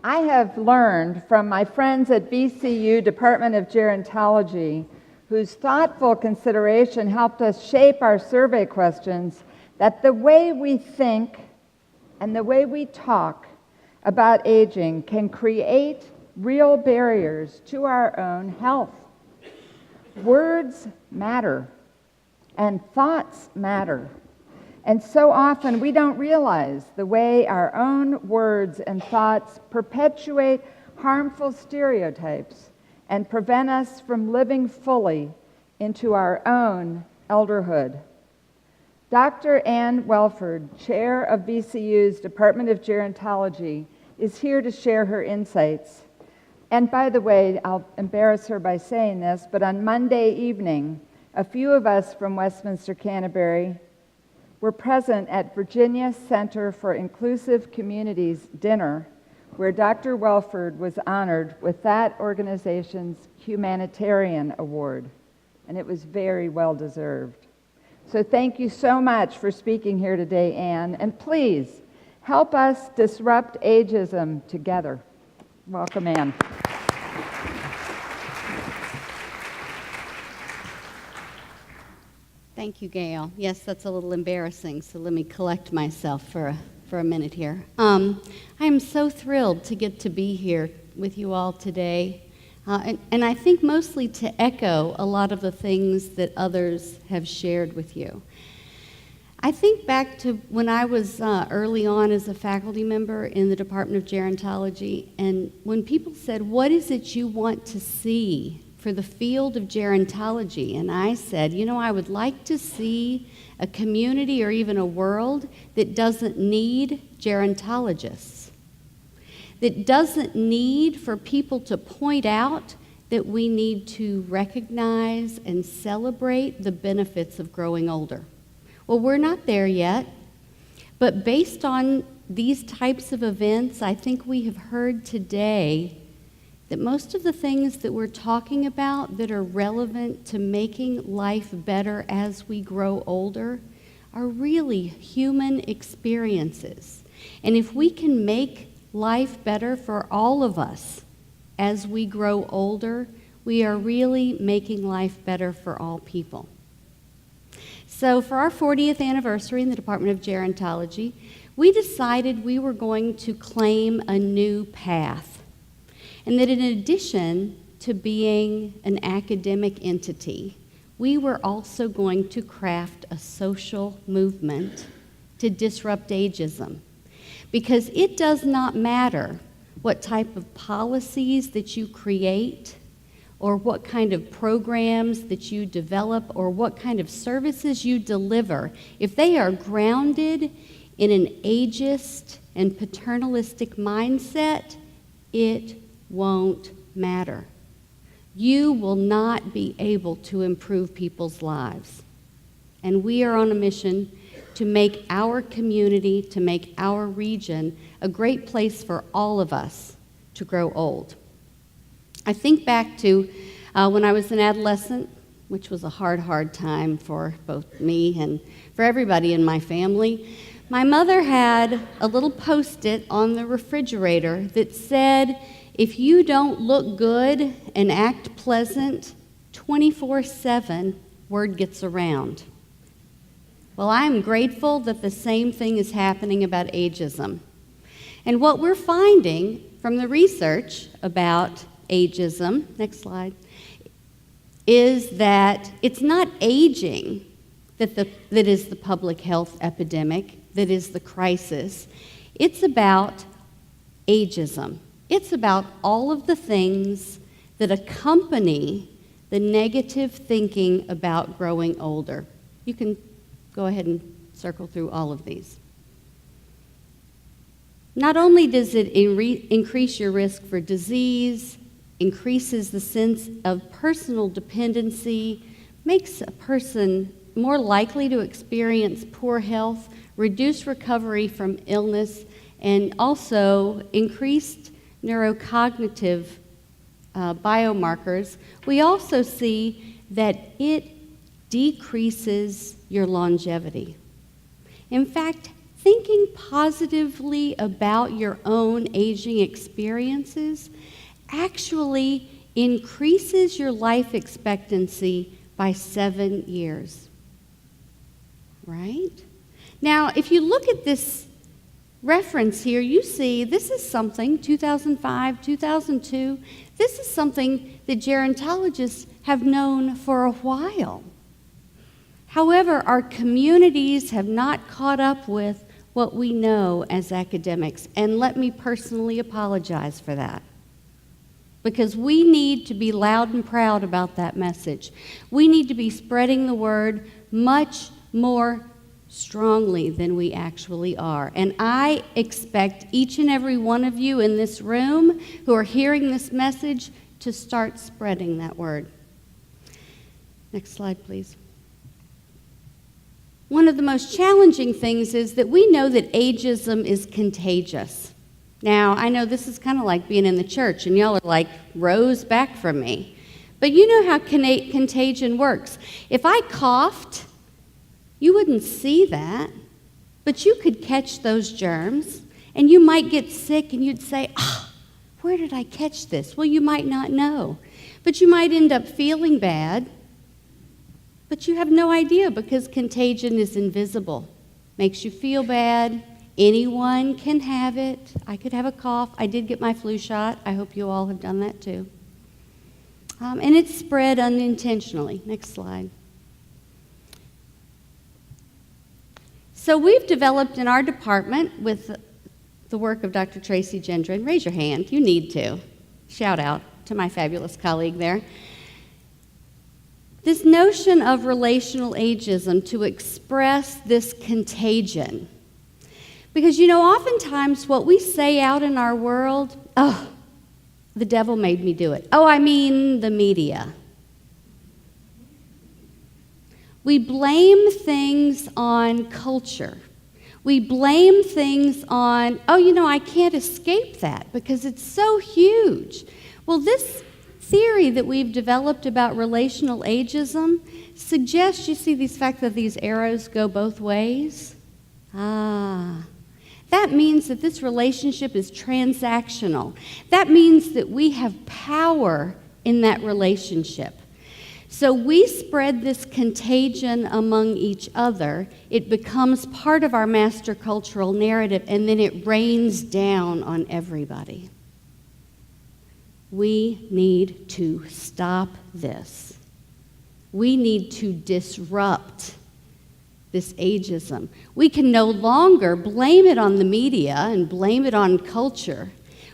I have learned from my friends at VCU Department of Gerontology, whose thoughtful consideration helped us shape our survey questions, that the way we think and the way we talk about aging can create real barriers to our own health. Words matter, and thoughts matter. And so often we don't realize the way our own words and thoughts perpetuate harmful stereotypes and prevent us from living fully into our own elderhood. Dr. Ann Welleford, chair of VCU's Department of Gerontology, is here to share her insights. And by the way, I'll embarrass her by saying this, but on Monday evening, a few of us from Westminster Canterbury were present at Virginia Center for Inclusive Communities dinner, where Dr. Welleford was honored with that organization's Humanitarian Award, and it was very well deserved. So thank you so much for speaking here today, Anne, and please help us disrupt ageism together. Welcome, Anne. Thank you, Gail. Yes, that's a little embarrassing, so let me collect myself for a minute here. I am so thrilled to get to be here with you all today, and I think mostly to echo a lot of the things that others have shared with you. I think back to when I was early on as a faculty member in the Department of Gerontology, and when people said, "What is it you want to see for the field of gerontology?" And I said, I would like to see a community or even a world that doesn't need gerontologists, that doesn't need for people to point out that we need to recognize and celebrate the benefits of growing older. Well, we're not there yet, but based on these types of events, I think we have heard today that most of the things that we're talking about that are relevant to making life better as we grow older are really human experiences. And if we can make life better for all of us as we grow older, we are really making life better for all people. So for our 40th anniversary in the Department of Gerontology, we decided we were going to claim a new path. And that in addition to being an academic entity, we were also going to craft a social movement to disrupt ageism. Because it does not matter what type of policies that you create, or what kind of programs that you develop, or what kind of services you deliver, if they are grounded in an ageist and paternalistic mindset, it won't matter. You will not be able to improve people's lives. And we are on a mission to make our community, to make our region a great place for all of us to grow old. I think back to when I was an adolescent, which was a hard time for both me and for everybody in my family. My mother had a little Post-it on the refrigerator that said, "If you don't look good and act pleasant, 24/7, word gets around." Well, I am grateful that the same thing is happening about ageism. And what we're finding from the research about ageism, next slide, is that it's not aging that is the public health epidemic, that is the crisis. It's about ageism. It's about all of the things that accompany the negative thinking about growing older. You can go ahead and circle through all of these. Not only does it increase your risk for disease, increases the sense of personal dependency, makes a person more likely to experience poor health, reduced recovery from illness, and also increased neurocognitive biomarkers, we also see that it decreases your longevity. In fact, thinking positively about your own aging experiences actually increases your life expectancy by 7 years. Right? Now, if you look at this reference here, you see this is something, 2005, 2002, this is something that gerontologists have known for a while. However, our communities have not caught up with what we know as academics, and let me personally apologize for that. Because we need to be loud and proud about that message. We need to be spreading the word much more strongly than we actually are. And I expect each and every one of you in this room who are hearing this message to start spreading that word. Next slide, please. One of the most challenging things is that we know that ageism is contagious. Now, I know this is kind of like being in the church, and y'all are like rows back from me. But you know how contagion works. If I coughed, you wouldn't see that, but you could catch those germs, and you might get sick, and you'd say, where did I catch this? Well, you might not know, but you might end up feeling bad, but you have no idea because contagion is invisible. Makes you feel bad. Anyone can have it. I could have a cough. I did get my flu shot. I hope you all have done that too. And it's spread unintentionally. Next slide. So we've developed in our department with the work of Dr. Tracy Gendron. Raise your hand. You need to. Shout out to my fabulous colleague there. This notion of relational ageism to express this contagion. Because, you know, oftentimes what we say out in our world, the devil made me do it. I mean the media. We blame things on culture. We blame things on, I can't escape that because it's so huge. Well, this theory that we've developed about relational ageism suggests, you see these fact that these arrows go both ways? That means that this relationship is transactional. That means that we have power in that relationship. So we spread this contagion among each other. It becomes part of our master cultural narrative, and then it rains down on everybody. We need to stop this. We need to disrupt this ageism. We can no longer blame it on the media and blame it on culture.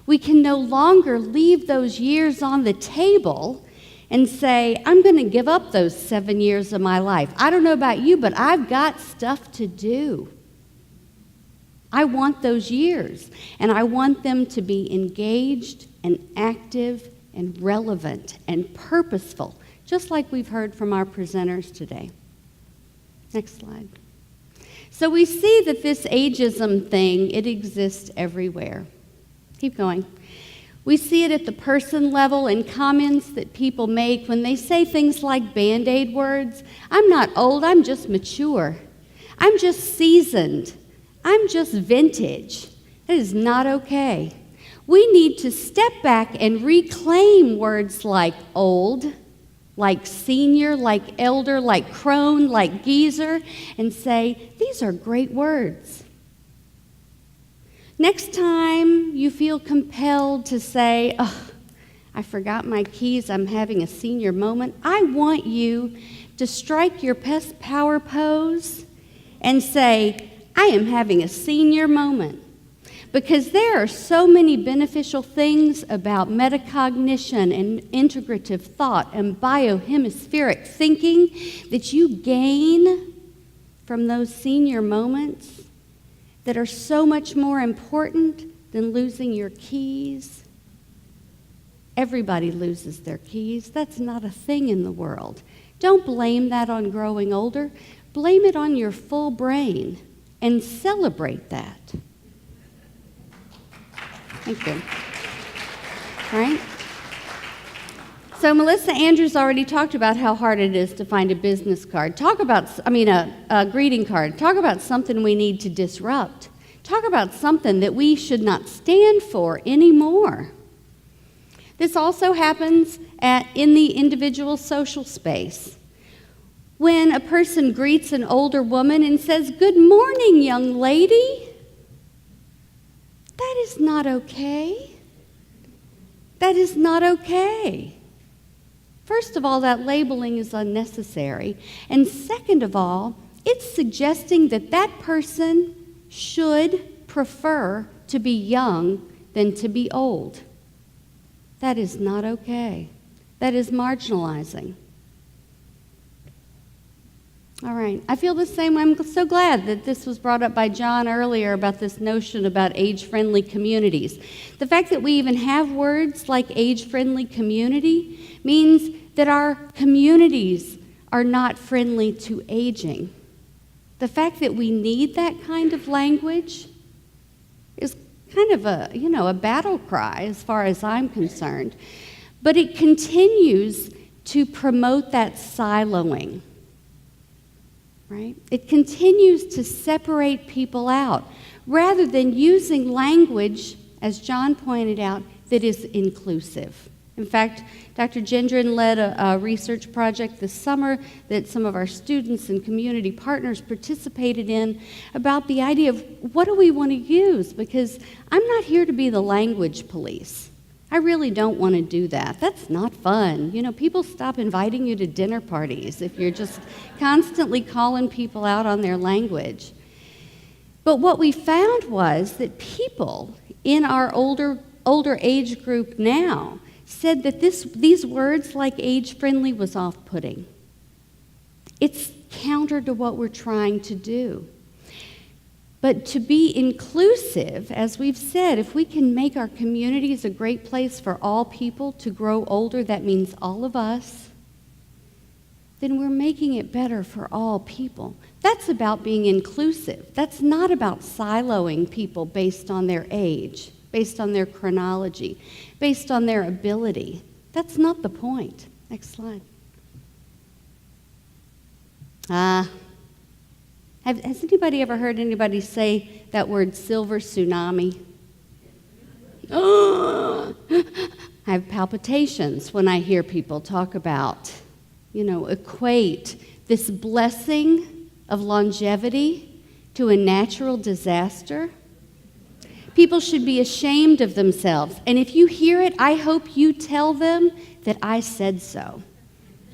We can no longer leave those years on the table and say, I'm going to give up those 7 years of my life. I don't know about you, but I've got stuff to do. I want those years, and I want them to be engaged and active and relevant and purposeful, just like we've heard from our presenters today. Next slide. So we see that this ageism thing, it exists everywhere. Keep going. We see it at the person level in comments that people make when they say things like Band-Aid words. I'm not old, I'm just mature. I'm just seasoned. I'm just vintage. That is not okay. We need to step back and reclaim words like old, like senior, like elder, like crone, like geezer, and say, these are great words. Next time you feel compelled to say, I forgot my keys, I'm having a senior moment, I want you to strike your best power pose and say, I am having a senior moment. Because there are so many beneficial things about metacognition and integrative thought and biohemispheric thinking that you gain from those senior moments that are so much more important than losing your keys. Everybody loses their keys. That's not a thing in the world. Don't blame that on growing older. Blame it on your full brain and celebrate that. Thank you. All right? So Melissa Andrews already talked about how hard it is to find a business card. A greeting card. Talk about something we need to disrupt. Talk about something that we should not stand for anymore. This also happens in the individual social space. When a person greets an older woman and says, "Good morning, young lady," that is not okay. That is not okay. First of all, that labeling is unnecessary. And second of all, it's suggesting that that person should prefer to be young than to be old. That is not okay. That is marginalizing. All right, I feel the same way. I'm so glad that this was brought up by John earlier about this notion about age-friendly communities. The fact that we even have words like age-friendly community means that our communities are not friendly to aging. The fact that we need that kind of language is kind of a battle cry as far as I'm concerned. But it continues to promote that siloing. Right? It continues to separate people out rather than using language, as John pointed out, that is inclusive. In fact, Dr. Gendron led a research project this summer that some of our students and community partners participated in about the idea of what do we want to use, because I'm not here to be the language police. I really don't want to do that. That's not fun. People stop inviting you to dinner parties if you're just constantly calling people out on their language. But what we found was that people in our older age group now said that these words like age-friendly was off-putting. It's counter to what we're trying to do. But to be inclusive, as we've said, if we can make our communities a great place for all people to grow older, that means all of us, then we're making it better for all people. That's about being inclusive. That's not about siloing people based on their age, based on their chronology, based on their ability. That's not the point. Next slide. Has anybody ever heard anybody say that word silver tsunami? I have palpitations when I hear people talk about, equate this blessing of longevity to a natural disaster. People should be ashamed of themselves. And if you hear it, I hope you tell them that I said so.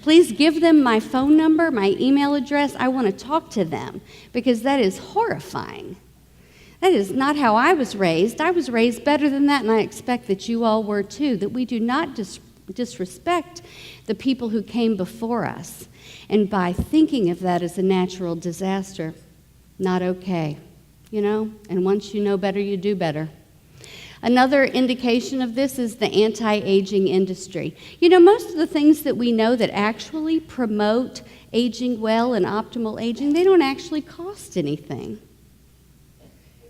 Please give them my phone number, my email address. I want to talk to them because that is horrifying. That is not how I was raised. I was raised better than that, and I expect that you all were too, that we do not disrespect the people who came before us. And by thinking of that as a natural disaster, not okay, And once you know better, you do better. Another indication of this is the anti-aging industry. Most of the things that we know that actually promote aging well and optimal aging, they don't actually cost anything.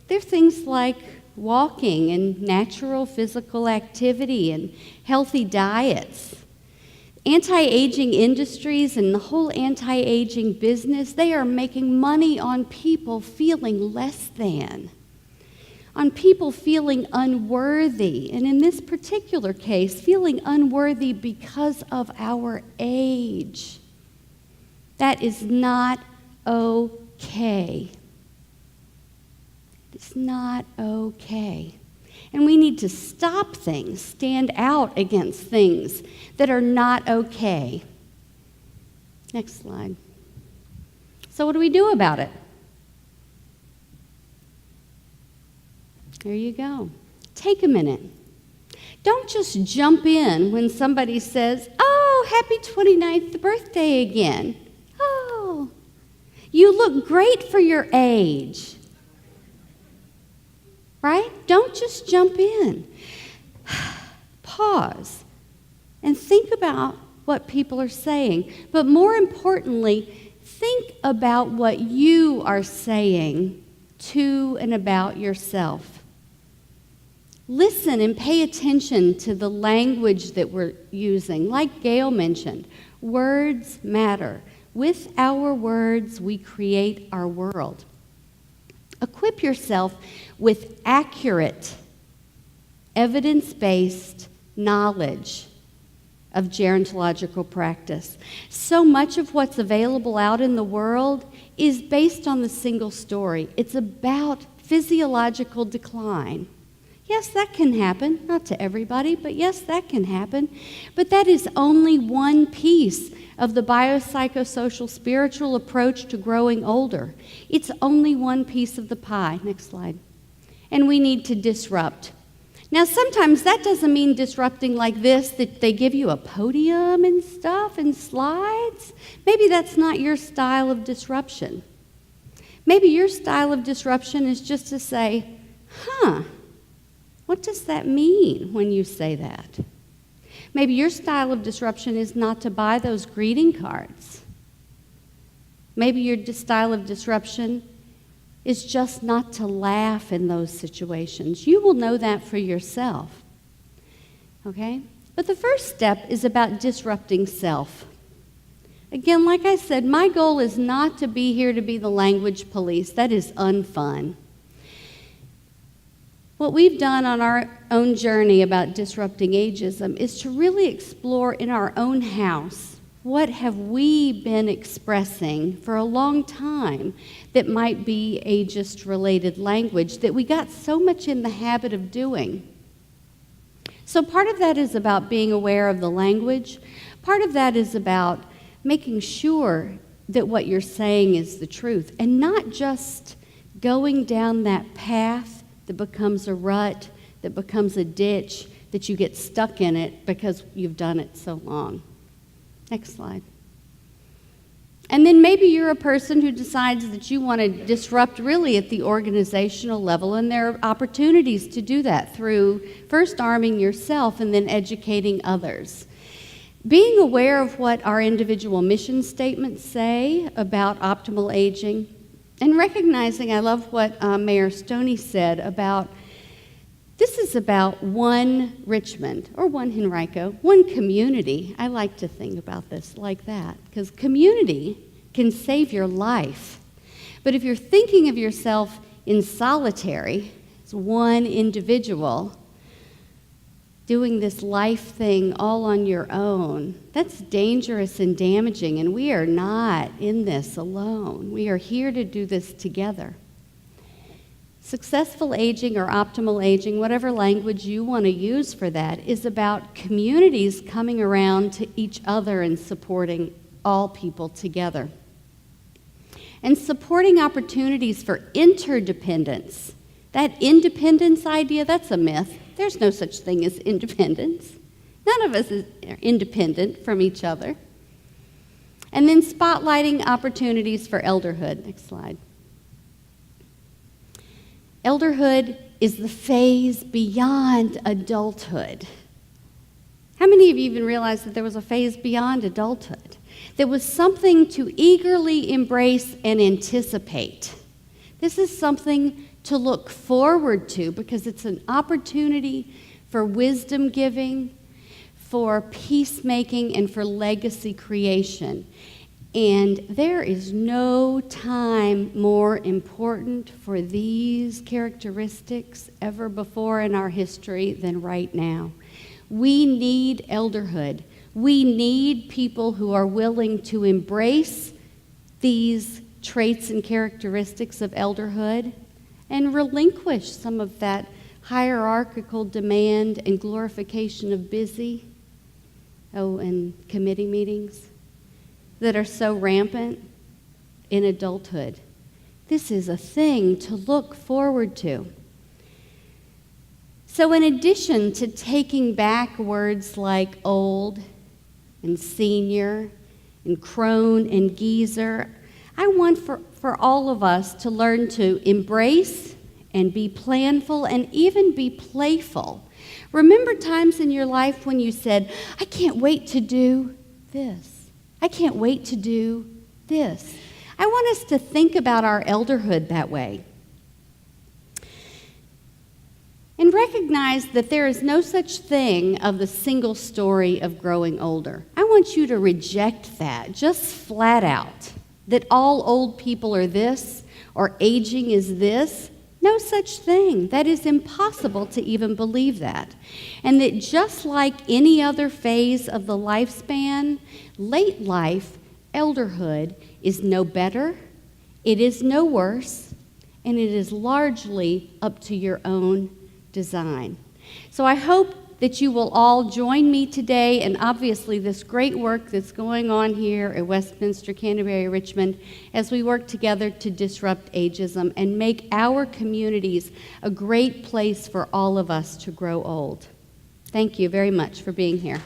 They're things like walking and natural physical activity and healthy diets. Anti-aging industries and the whole anti-aging business, they are making money on people feeling less than, on people feeling unworthy, and in this particular case, feeling unworthy because of our age. That is not okay. It's not okay. And we need to stop things, stand out against things that are not okay. Next slide. So what do we do about it? There you go. Take a minute. Don't just jump in when somebody says, "Oh, happy 29th birthday again. Oh, you look great for your age." Right? Don't just jump in. Pause and think about what people are saying. But more importantly, think about what you are saying to and about yourself. Listen and pay attention to the language that we're using. Like Gail mentioned, words matter. With our words, we create our world. Equip yourself with accurate, evidence-based knowledge of gerontological practice. So much of what's available out in the world is based on the single story. It's about physiological decline. Yes, that can happen. Not to everybody, but yes, that can happen. But that is only one piece of the biopsychosocial spiritual approach to growing older. It's only one piece of the pie. Next slide. And we need to disrupt. Now, sometimes that doesn't mean disrupting like this, that they give you a podium and stuff and slides. Maybe that's not your style of disruption. Maybe your style of disruption is just to say, what does that mean when you say that? Maybe your style of disruption is not to buy those greeting cards. Maybe your style of disruption is just not to laugh in those situations. You will know that for yourself. Okay? But the first step is about disrupting self. Again, like I said, my goal is not to be here to be the language police. That is unfun. What we've done on our own journey about disrupting ageism is to really explore in our own house, what have we been expressing for a long time that might be ageist-related language that we got so much in the habit of doing. So part of that is about being aware of the language. Part of that is about making sure that what you're saying is the truth and not just going down that path that becomes a rut, that becomes a ditch, that you get stuck in it because you've done it so long. Next slide. And then maybe you're a person who decides that you want to disrupt really at the organizational level, and there are opportunities to do that through first arming yourself and then educating others. Being aware of what our individual mission statements say about optimal aging, and recognizing, I love what Mayor Stoney said about, this is about one Richmond, or one Henrico, one community. I like to think about this like that, because community can save your life. But if you're thinking of yourself in solitary, as one individual, doing this life thing all on your own, that's dangerous and damaging, and we are not in this alone. We are here to do this together. Successful aging or optimal aging, whatever language you want to use for that, is about communities coming around to each other and supporting all people together. And supporting opportunities for interdependence. That independence idea, that's a myth. There's no such thing as independence. None of us are independent from each other. And then spotlighting opportunities for elderhood. Next slide. Elderhood is the phase beyond adulthood. How many of you even realized that there was a phase beyond adulthood? There was something to eagerly embrace and anticipate. This is something to look forward to because it's an opportunity for wisdom giving, for peacemaking, and for legacy creation. And there is no time more important for these characteristics ever before in our history than right now. We need elderhood. We need people who are willing to embrace these traits and characteristics of elderhood and relinquish some of that hierarchical demand and glorification of busy, and committee meetings that are so rampant in adulthood. This is a thing to look forward to. So in addition to taking back words like old and senior and crone and geezer, I want for all of us to learn to embrace and be planful and even be playful. Remember times in your life when you said, I can't wait to do this. I can't wait to do this. I want us to think about our elderhood that way. And recognize that there is no such thing of the single story of growing older. I want you to reject that, just flat out, that all old people are this, or aging is this. No such thing. That is impossible to even believe that. And that just like any other phase of the lifespan, late life, elderhood, is no better, it is no worse, and it is largely up to your own design. So I hope that you will all join me today, and obviously this great work that's going on here at Westminster, Canterbury, Richmond, as we work together to disrupt ageism and make our communities a great place for all of us to grow old. Thank you very much for being here.